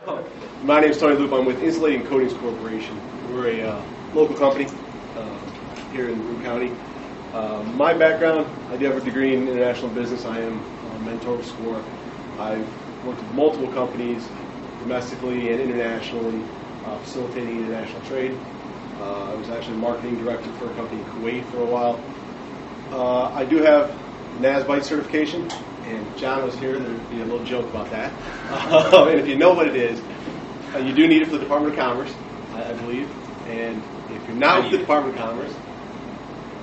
My name is Tony Loup. I'm with Insulating Coatings Corporation. We're a local company here in Loup County. My background, I do have a degree in international business. I am a mentor of SCORE. I've worked with multiple companies domestically and internationally, facilitating international trade. I was actually marketing director for a company in Kuwait for a while. I do have NASBITE certification, and John was here. There'd be a little joke about that. And if you know what it is, you do need it for the Department of Commerce, I believe. And if you're not with the Department of Commerce,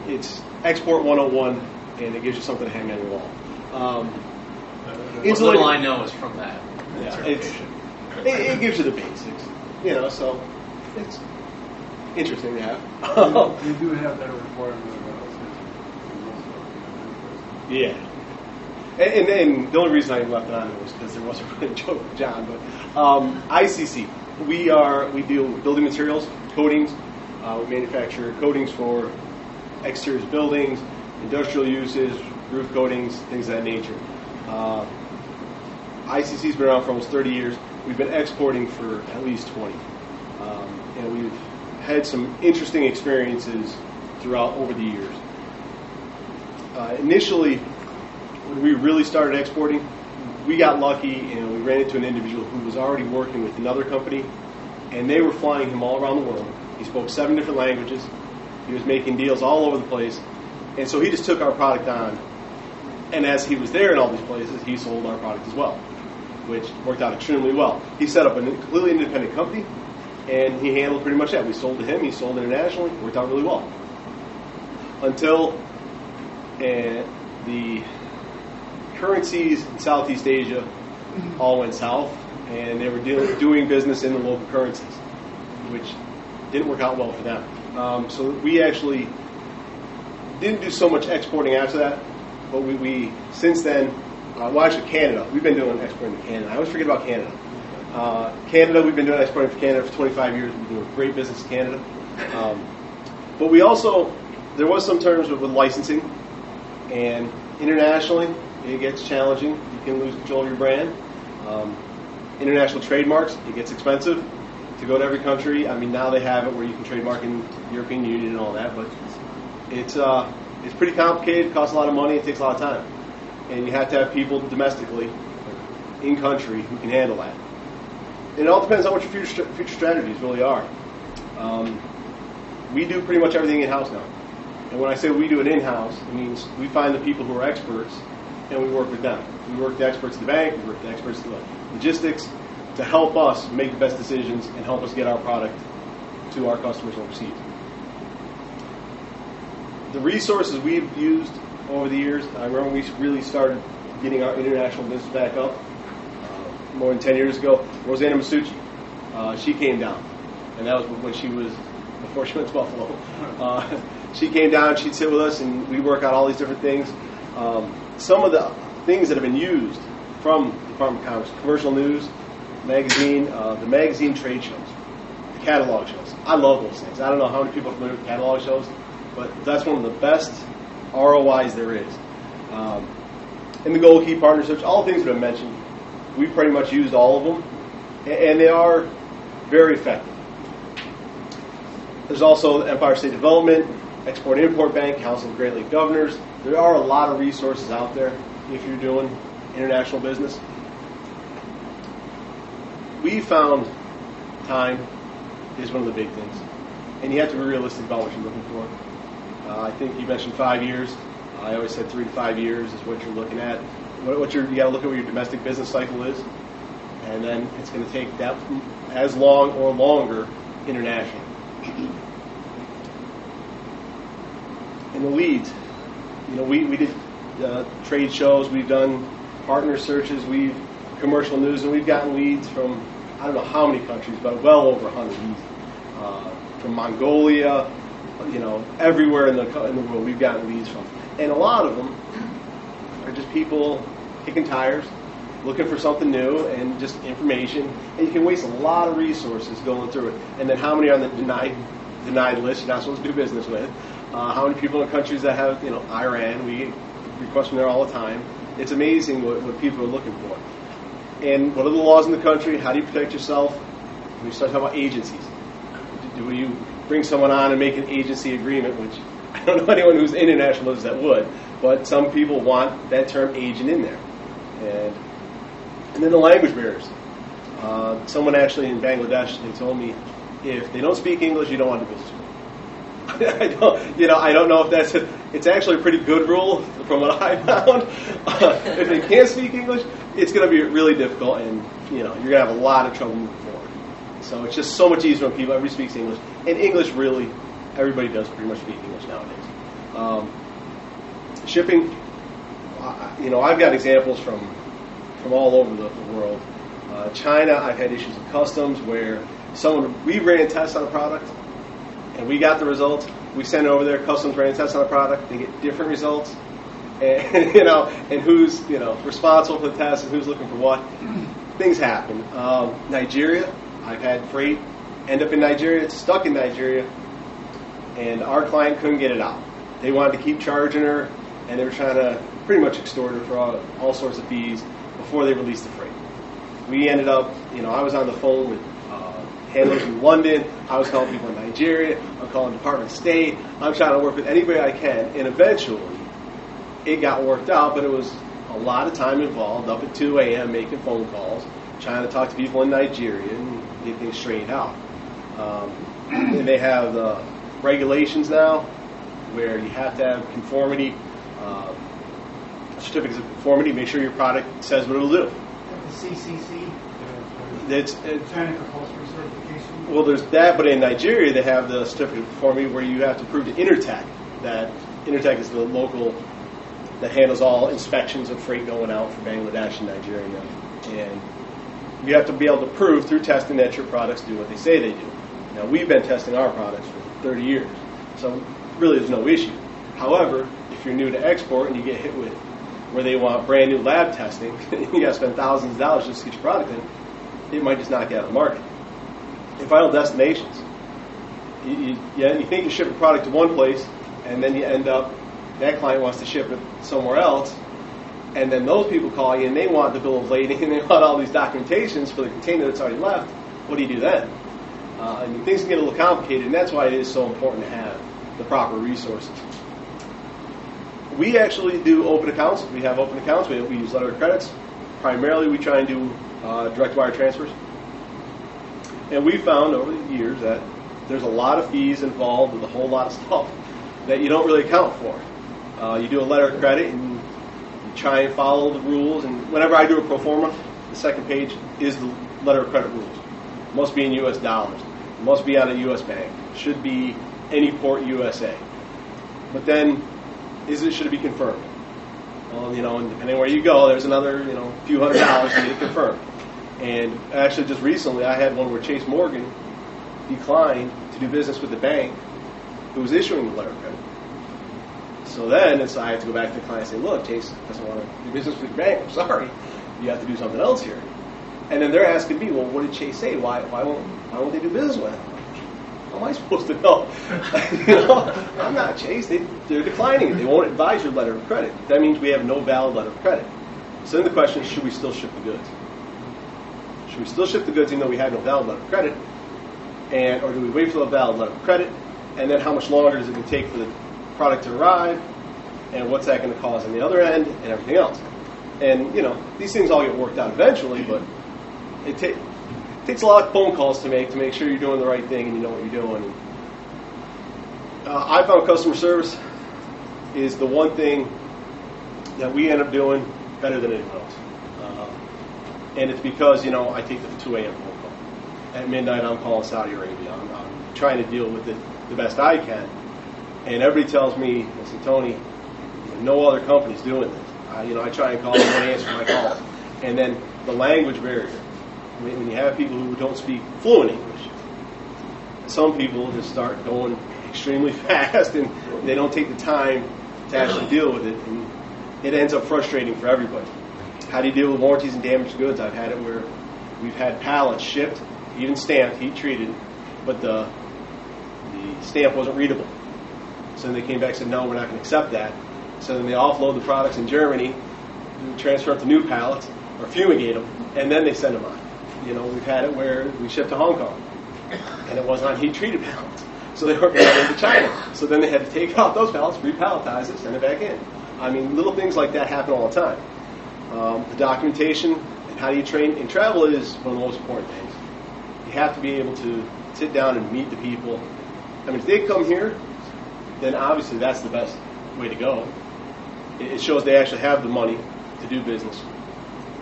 it's Export 101, and it gives you something to hang on your wall. What little I know is from that. Yeah, it gives you the basics, so it's interesting to have. You do have that requirement. Yeah. And the only reason I left it on was because there wasn't really a joke with John. But ICC, we deal with building materials, coatings. We manufacture coatings for exterior buildings, industrial uses, roof coatings, things of that nature. ICC's been around for almost 30 years. We've been exporting for at least 20. And we've had some interesting experiences throughout over the years. Initially, when we really started exporting, we got lucky and we ran into an individual who was already working with another company, and they were flying him all around the world. He spoke 7 different languages. He was making deals all over the place, and so he just took our product on. And as he was there in all these places, he sold our product as well, which worked out extremely well. He set up a completely independent company, and he handled pretty much that. We sold to him. He sold internationally. Worked out really well. Until the currencies in Southeast Asia all went south, and they were doing business in the local currencies, which didn't work out well for them. So we actually didn't do so much exporting after that, but we since then, actually Canada, we've been doing exporting to Canada. I always forget about Canada. Canada, we've been doing exporting for Canada for 25 years. We've been doing great business in Canada. But we also, there was some terms with licensing, and internationally, it gets challenging. You can lose control of your brand. International trademarks, it gets expensive to go to every country. I mean, now they have it where you can trademark in the European Union and all that, but it's pretty complicated. It costs a lot of money. It takes a lot of time. And you have to have people domestically, in country, who can handle that. And it all depends on what your future strategies really are. We do pretty much everything in-house now. And when I say we do it in-house, it means we find the people who are experts and we work with them. We work with the experts at the bank, we work with the experts at the logistics to help us make the best decisions and help us get our product to our customers overseas. The resources we've used over the years, I remember when we really started getting our international business back up more than 10 years ago. Rosanna Masucci, she came down, and that was when she was, before she went to Buffalo. She came down, she'd sit with us, and we'd work out all these different things. Some of the things that have been used from the Department of Commerce, commercial news, magazine, the magazine trade shows, the catalog shows. I love those things. I don't know how many people are familiar with catalog shows, but that's one of the best ROIs there is. And the goal key partnerships, all the things that I've mentioned, we pretty much used all of them, and they are very effective. There's also Empire State Development, Export-Import Bank, Council of Great Lakes Governors. There are a lot of resources out there if you're doing international business. We found time is one of the big things, and you have to be realistic about what you're looking for. I think you mentioned 5 years. I always said 3 to 5 years is what you're looking at. You got to look at what your domestic business cycle is, and then it's going to take that as long or longer internationally. And the leads, we did trade shows, we've done partner searches, we've commercial news, and we've gotten leads from I don't know how many countries, but well over 100 leads. From Mongolia, everywhere in the world we've gotten leads from, and a lot of them are just people kicking tires, looking for something new and just information. And you can waste a lot of resources going through it. And then how many are on the denied list you're not supposed to do business with? How many people in countries that have, Iran, we request from there all the time. It's amazing what people are looking for. And what are the laws in the country? How do you protect yourself? When you start talking about agencies, do you bring someone on and make an agency agreement, which I don't know anyone who's in international business that would, but some people want that term agent in there. And then the language barriers. Someone actually in Bangladesh, they told me, if they don't speak English, you don't want to do business with them. I don't know if it's actually a pretty good rule from what I found. If they can't speak English, it's going to be really difficult, and you're going to have a lot of trouble moving forward. So it's just so much easier when everybody speaks English, and English really, everybody does pretty much speak English nowadays. Shipping, I've got examples from all over the world. China, I've had issues with customs where we ran tests on a product, and we got the results. We sent it over there. Customs ran tests on a product. They get different results, and and who's responsible for the test and who's looking for what. Things happen. Nigeria, I've had freight end up in Nigeria. It's stuck in Nigeria, and our client couldn't get it out. They wanted to keep charging her, and they were trying to pretty much extort her for all sorts of fees before they released the freight. We ended up, I was on the phone with handlers in London. I was calling people in Nigeria. I'm calling Department of State. I'm trying to work with anybody I can. And eventually, it got worked out, but it was a lot of time involved, up at 2 a.m. making phone calls, trying to talk to people in Nigeria and get things straightened out. And they have the regulations now where you have to have conformity, certificates of conformity, make sure your product says what it'll do. The CCC? It's China Compulsory Certification? Well, there's that, but in Nigeria they have the certificate of conformity where you have to prove to Intertech that Intertech is the local that handles all inspections of freight going out from Bangladesh and Nigeria. And you have to be able to prove through testing that your products do what they say they do. Now, we've been testing our products for 30 years, so really there's no issue. However, if you're new to export and you get hit with where they want brand new lab testing, you got to spend thousands of dollars just to get your product in, it might just knock you out of the market. In final destinations, you think you ship a product to one place, and then you end up, that client wants to ship it somewhere else, and then those people call you and they want the bill of lading and they want all these documentations for the container that's already left. What do you do then? Things can get a little complicated, and that's why it is so important to have the proper resources. We actually do open accounts. We have open accounts. We use letter of credits. Primarily, we try and do direct wire transfers. And we found over the years that there's a lot of fees involved with a whole lot of stuff that you don't really account for. You do a letter of credit and you try and follow the rules. And whenever I do a pro forma, the second page is the letter of credit rules. It must be in U.S. dollars. It must be on a U.S. bank. It should be any port USA. But then, should it be confirmed? Well, and depending where you go, there's another, few $100 to get it confirmed. And actually, just recently, I had one where Chase Morgan declined to do business with the bank who was issuing the letter of credit. So then, I had to go back to the client and say, look, Chase doesn't want to do business with your bank. I'm sorry. You have to do something else here. And then they're asking me, well, what did Chase say? Why won't they do business with him? How am I supposed to know? I'm not Chase. They're declining it. They won't advise your letter of credit. That means we have no valid letter of credit. So then the question is, should we still ship the goods? Should we still ship the goods even though we have no valid letter of credit? Or do we wait for the valid letter of credit? And then how much longer is it going to take for the product to arrive? And what's that going to cause on the other end and everything else? And, these things all get worked out eventually, but it takes a lot of phone calls to make sure you're doing the right thing and you know what you're doing. I found customer service is the one thing that we end up doing better than anyone else. And it's because, I take the 2 a.m. phone call. At midnight, I'm calling Saudi Arabia. I'm trying to deal with it the best I can. And everybody tells me, listen, Tony, no other company's doing this. I try and call them, they answer my calls. And then the language barrier. When you have people who don't speak fluent English, some people just start going extremely fast and they don't take the time to actually deal with it, and it ends up frustrating for everybody. How do you deal with warranties and damaged goods? I've had it where we've had pallets shipped, even stamped, heat treated, but the stamp wasn't readable. So then they came back and said, no, we're not going to accept that. So then they offload the products in Germany, transfer them to new pallets. or fumigate them, and then they send them on. You know, we've had it where we shipped to Hong Kong, and it wasn't on heat-treated pallets, so they weren't going into China. So then they had to take out those pallets, repalletize it, send it back in. I mean, little things like that happen all the time. The documentation and how do you train in travel is one of the most important things. You have to be able to sit down and meet the people. I mean, if they come here, then obviously that's the best way to go. It shows they actually have the money to do business.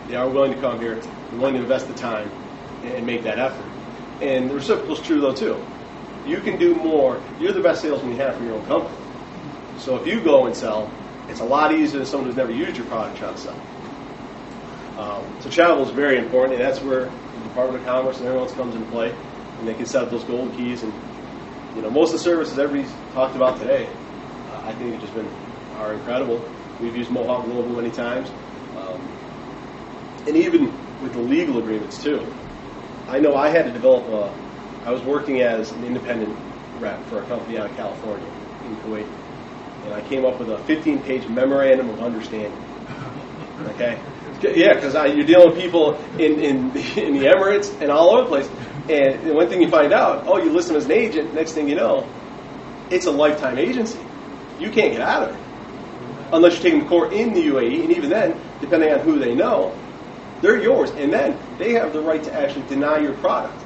They are willing to come here, they're willing to invest the time and make that effort. And the reciprocal is true, though, too. You can do more. You're the best salesman you have for your own company. So if you go and sell, it's a lot easier than someone who's never used your product trying to sell. So travel is very important, and that's where the Department of Commerce and everyone else comes into play, and they can set up those golden keys. And you know, most of the services everybody's talked about today, I think have just are incredible. We've used Mohawk Global many times, and even with the legal agreements too. I know I had to develop I was working as an independent rep for a company out of California in Kuwait, and I came up with a 15-page memorandum of understanding. Okay. Yeah, because you're dealing with people in the Emirates and all over the place. And one thing you find out, you list them as an agent, next thing you know, it's a lifetime agency. You can't get out of it. Unless you take them to court in the UAE, and even then, depending on who they know, they're yours. And then they have the right to actually deny your product.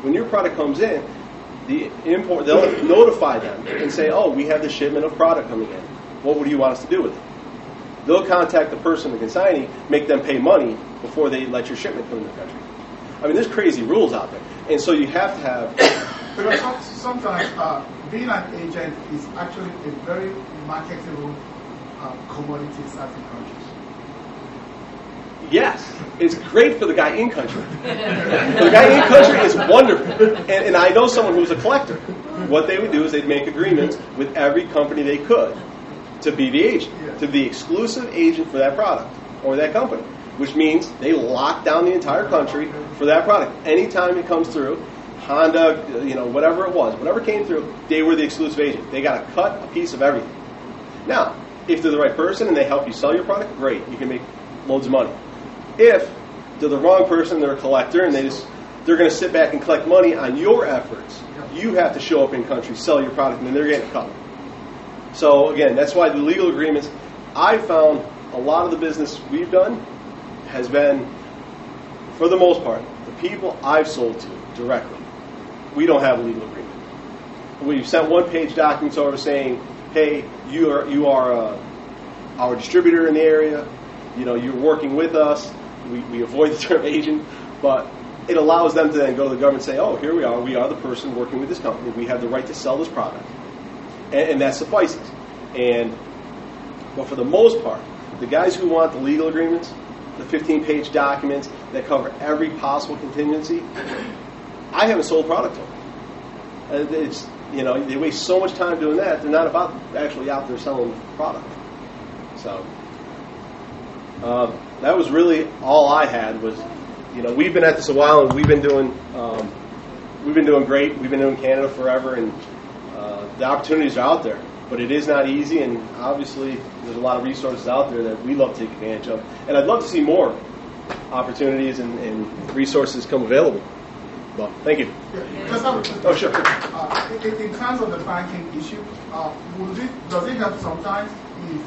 When your product comes in, they'll notify them and say, we have the shipment of product coming in. What would you want us to do with it? They'll contact the person, the consignee, make them pay money before they let your shipment come into the country. I mean, there's crazy rules out there. And so you have to have... Because sometimes being an agent is actually a very marketable commodity in certain countries. Yes, it's great for the guy in country. The guy in country is wonderful. And I know someone who's a collector. What they would do is they'd make agreements with every company they could to be the agent, to be the exclusive agent for that product or that company, which means they lock down the entire country for that product. Anytime it comes through, Honda, whatever it was, whatever came through, they were the exclusive agent. They got to cut a piece of everything. Now, if they're the right person and they help you sell your product, great, you can make loads of money. If they're the wrong person, they're a collector, and they're going to sit back and collect money on your efforts, you have to show up in country, sell your product, and then they're getting cut. So again, that's why the legal agreements, I found a lot of the business we've done has been, for the most part, the people I've sold to directly. We don't have a legal agreement. We've sent one-page documents over saying, hey, you are our distributor in the area. You're working with us. We avoid the term agent, but it allows them to then go to the government and say, here we are. We are the person working with this company. We have the right to sell this product. And that suffices. But for the most part, the guys who want the legal agreements, the 15-page documents that cover every possible contingency, I haven't sold product to them. It's, they waste so much time doing that. They're not about actually out there selling product. So that was really all I had. Was we've been at this a while, and we've been doing great. We've been doing Canada forever, and the opportunities are out there. But it is not easy, and obviously there's a lot of resources out there that we love to take advantage of. And I'd love to see more opportunities and resources come available. Well, thank you. Yeah, sure. In terms of the banking issue, does it help sometimes if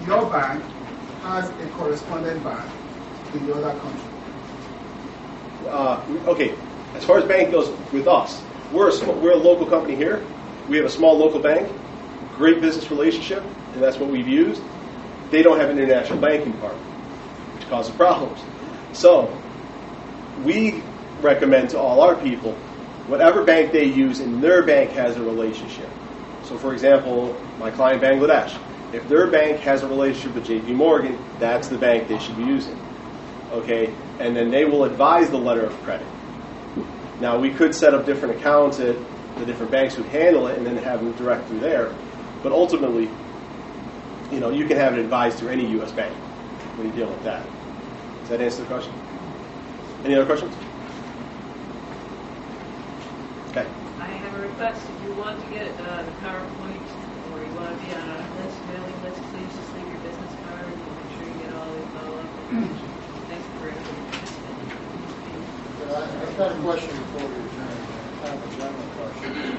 your bank has a correspondent bank in the other country? Okay, as far as bank goes with us, we're a local company here. We have a small local bank, great business relationship, and that's what we've used. They don't have an international banking part, which causes problems. So we recommend to all our people, whatever bank they use, and their bank has a relationship. So for example, my client Bangladesh, if their bank has a relationship with JP Morgan, that's the bank they should be using. Okay, and then they will advise the letter of credit. Now we could set up different accounts at the different banks who handle it and then have them direct through there. But ultimately, you can have it advised through any U.S. bank when you deal with that. Does that answer the question? Any other questions? Okay. I have a request. If you want to get the PowerPoint or you want to be on a mailing list, please just leave your business card and make sure you get all the follow-up information. Thank I've got a question before we adjourn, kind of a general question.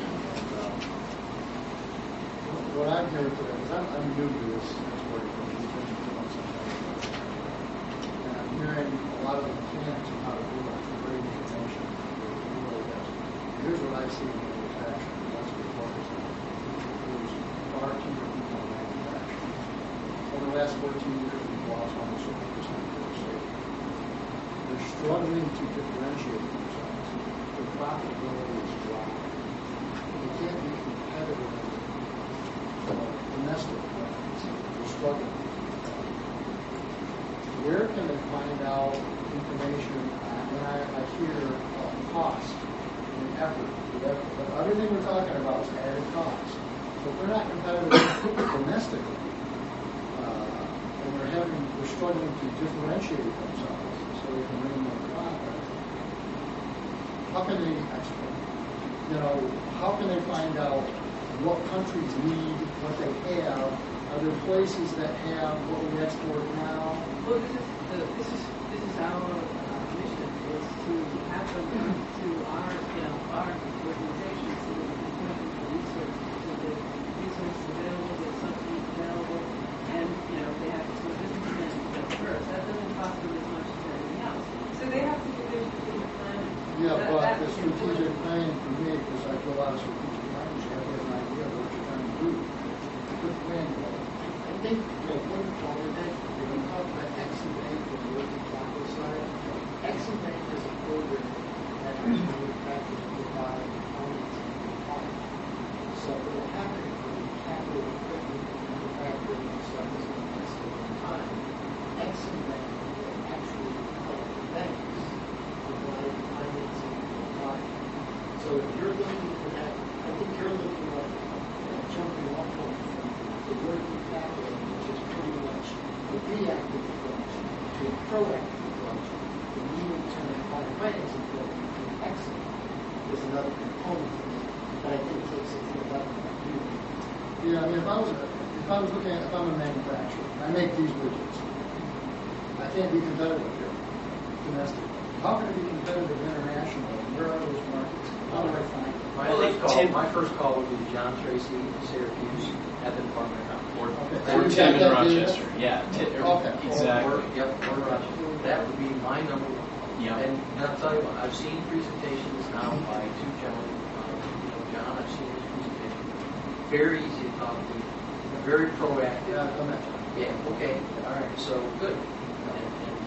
What I'm hearing today, because I'm new to this export equipment, it's been 2 months since and I'm hearing a lot of the mechanics of how to do it, for great information. Here's what I see in manufacturing, and that's what we're focused on. There's far too many people in manufacturing. Over the last 14 years, we've lost almost 50% of their state. They're struggling to differentiate themselves. Their profitability is dropping. They can't be competitive in domestic markets. They're struggling. Where can they find out information when I hear cost and effort? Everything we're talking about is added cost. So if they're not competitive domestically, and they're struggling to differentiate themselves so they can bring more profit, how can they export? How can they find out what countries need, what they have? Are there places that have what we export now? Well, this is our mission, is to have them to our organization so that we can point them to research, so that research is available, there's something available, and they have to businessmen first. That doesn't cost them as much as anything else. So they have to do their strategic planning. Yeah, but the strategic planning for me, because I do a lot of strategic planning, you have to have an idea of what you're trying to do. Good planning. I think one point that when you talk about Exim Bank and the working capital side, Exim Bank is a program that has manufacturers provide components and parts. So what will happen for the capital equipment manufacturing and stuff is going to take some time. Exim Bank will actually help the banks provide financing for the market. So if you're looking for that, I think you're looking at jumping off point from the working capital, which is pretty much a reactive approach to a proactive approach. The medium-term financing program from Exim is another component of it that I think takes it to the level of doing. Yeah, I mean, if I was looking at, if I'm a manufacturer, I make these widgets. I can't be competitive here, domestically. How can I be competitive internationally? Where are those markets? How do I find them? My first call would be John Tracy in Syracuse at the Department of Commerce. Okay. Or Tim in Rochester. Yeah, Okay. exactly. Yep, or Rochester. That would be my number one. Yeah. And I'll tell you what, I've seen presentations now by two gentlemen. John, I've seen his presentation. Very easy to talk to. Very proactive. Yeah, come at Yeah, okay. All right, so good.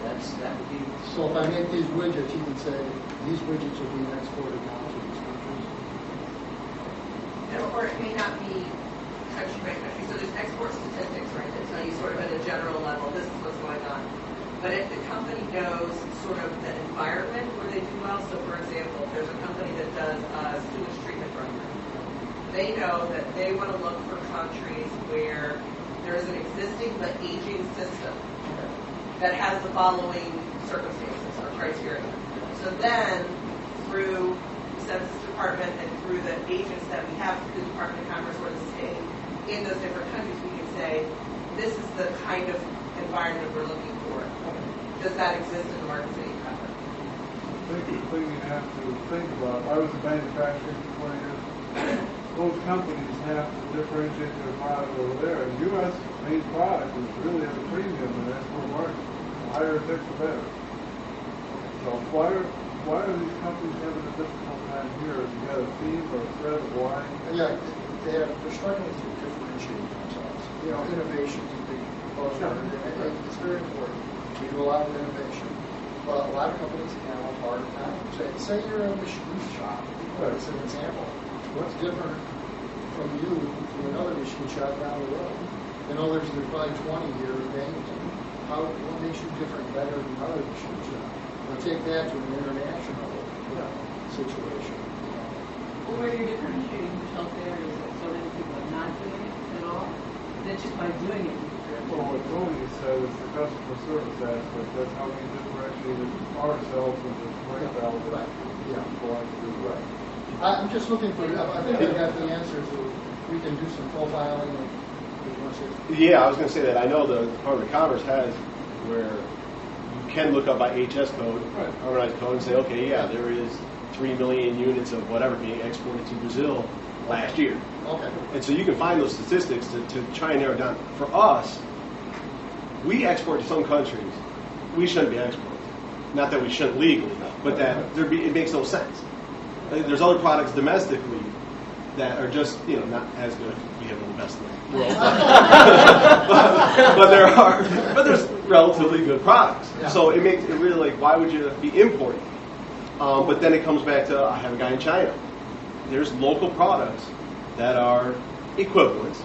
And that would be... So if I make these widgets, you can say, these widgets are being exported now to these countries. Or it may not be country by country. So there's export statistics, right, that tell you sort of at a general level, this is what's going on. But if the company knows sort of the environment where they do well, so for example, if there's a company that does a sewage treatment program, they know that they want to look for countries where there's an existing but aging system that has the following circumstances or criteria. So then, through the Census Department and through the agents that we have through the Department of Commerce or the state in those different countries, we can say, this is the kind of environment we're looking for. Does that exist in the markets that you cover? I think the thing you have to think about, I was a manufacturer for 20 years. Those companies have to differentiate their product over there. And U.S. made product is really at a premium in the export market. The higher it takes, the better. So why are these companies having a difficult time here? Have you got a theme or a thread of why? Yeah, they're struggling to differentiate themselves. Innovation is a big buzzword, and it's very important. We do a lot of innovation, but a lot of companies have a hard time. Say you're a machine shop, as an example. What's different from you to another machine shop down the road? There's probably 20 here in Bangor. What makes you different, better than other machine shop? Now take that to an international situation. Well, where you're differentiating yourself there is that so many people are not doing it at all. That's just by doing it. Well, what Tony said is the customer service aspect. That's how we differentiated ourselves with the great value that people like to do. Right. I'm just looking for, I think I got the answers. We can do some profiling. Yeah, I was going to say that. I know the Department of Commerce has where you can look up by HS code, Right. harmonized code, and say, okay, yeah, there is 3 million units of whatever being exported to Brazil last year. Okay. And so you can find those statistics to try and narrow it down. For us, we export to some countries we shouldn't be exporting. Not that we shouldn't legally, but that it makes no sense. There's other products domestically that are just, not as good. We have the best in the world. but there's relatively good products. Yeah. So it makes it really like, why would you be importing? But then it comes back to, I have a guy in China. There's local products that are equivalent,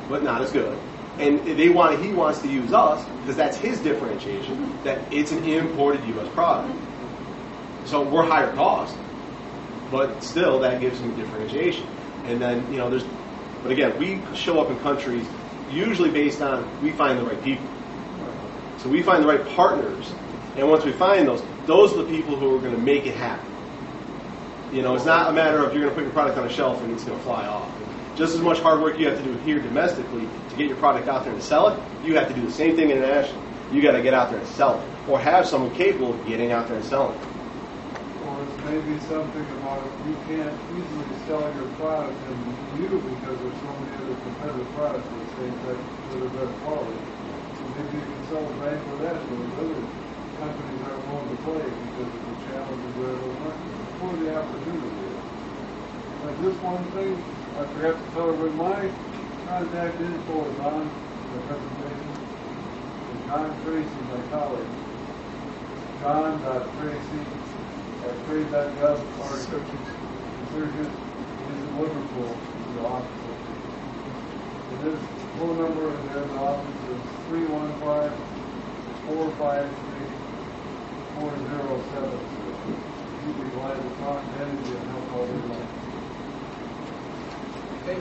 but not as good. And he wants to use us because that's his differentiation, that it's an imported U.S. product. So we're higher cost, but still that gives him differentiation. And then, but again, we show up in countries usually based on, we find the right people. So we find the right partners, and once we find those are the people who are going to make it happen. It's not a matter of you're going to put your product on a shelf and it's going to fly off. Just as much hard work you have to do here domestically to get your product out there and sell it, you have to do the same thing internationally. You got to get out there and sell it, or have someone capable of getting out there and selling it. Or it's maybe something about you can't easily sell your product in you because there's so many other competitive products of the same type that are better quality. So maybe you can sell the bank for that, so those other companies aren't willing to play because of the challenges that are market or the opportunity is. Like this one thing, I forgot to tell everybody, my contact info is on the presentation. And John Tracy, my colleague, John.Tracy@trade.gov, our surgeon, he's in Liverpool, is the office. And his phone number in the office is 315-453-4076. He'd be glad to talk to anybody and help all day long. Okay.